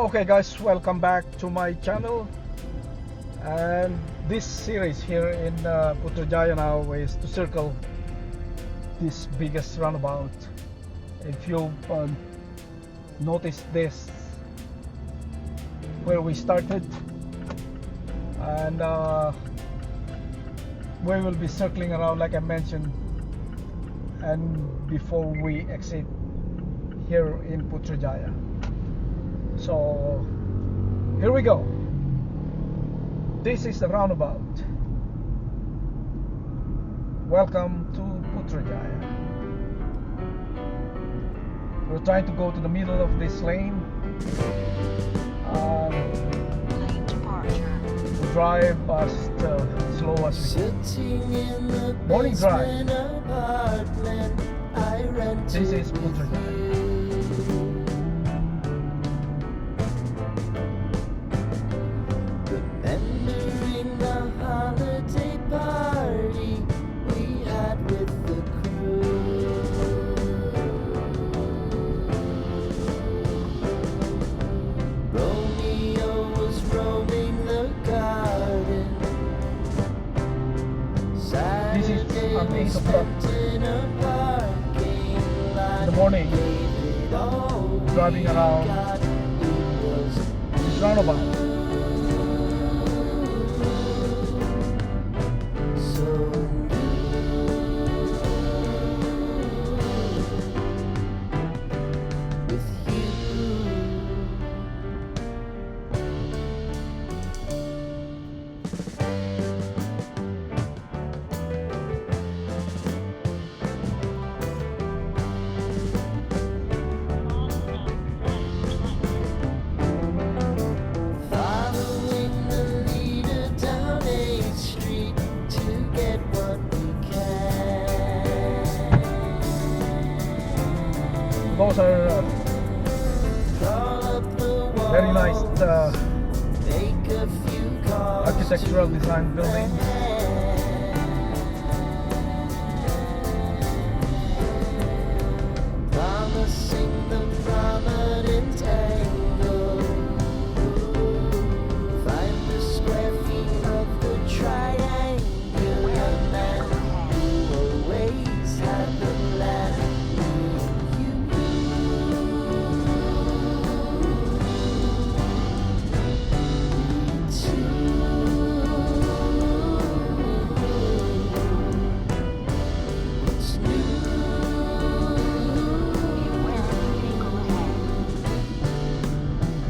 Okay guys, welcome back to my channel, and this series here in Putrajaya now is to circle this biggest roundabout. If you noticed this, where we started, and we will be circling around like I mentioned, and before we exit here in Putrajaya. So here we go. This is the roundabout. Welcome to Putrajaya. We're trying to go to the middle of this lane. Drive as slow as we can. Morning drive. This is Putrajaya. At 8 o'clock in the morning, driving around this roundabout. Those are very nice architectural design buildings. Promising the prominent angle. Find the square feet of the triangular man who always had the land.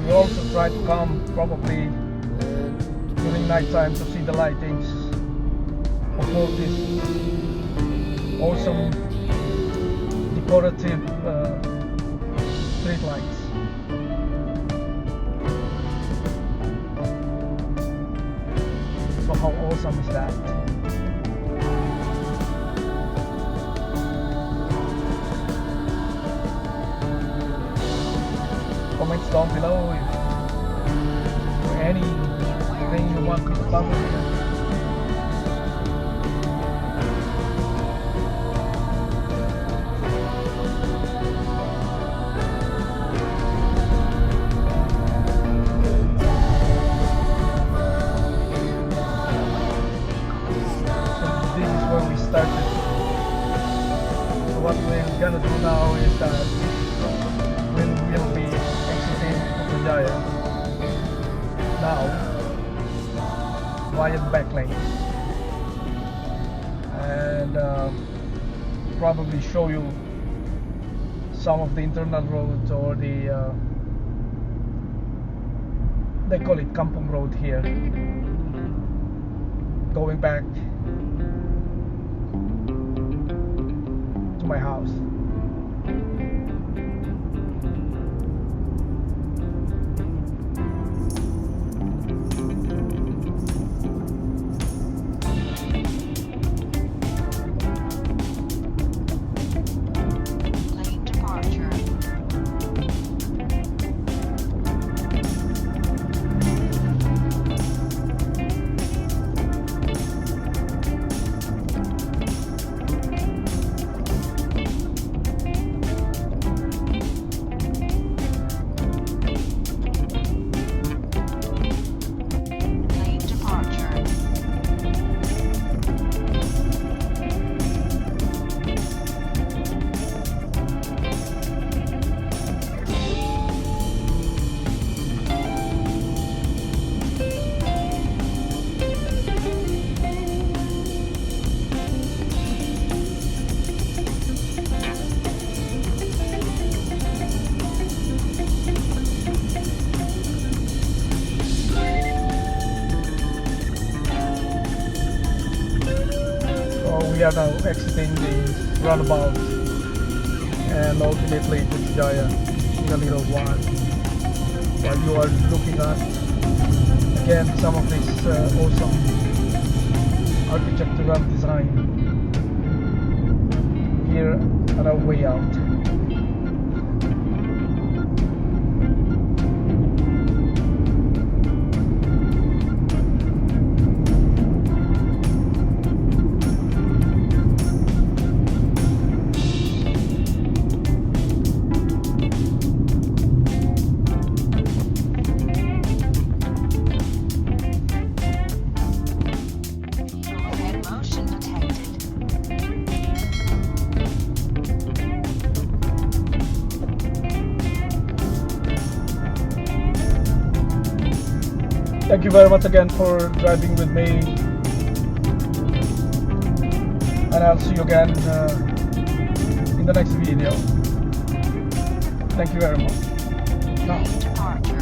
We also try to come probably during night time to see the lightings of all these awesome decorative street lights. So how awesome is that? Comments down below if anything you want to publish. So this is where we started. So what we're gonna do now is that we'll be Putrajaya now via the back lane, and probably show you some of the internal roads, or the they call it Kampung Road here, going back to my house. are now exiting the roundabout and ultimately Putrajaya in a little while. While you are looking at again some of this awesome architectural design here on our way out. Thank you very much again for driving with me, and I'll see you again in the next video. Thank you very much. Now.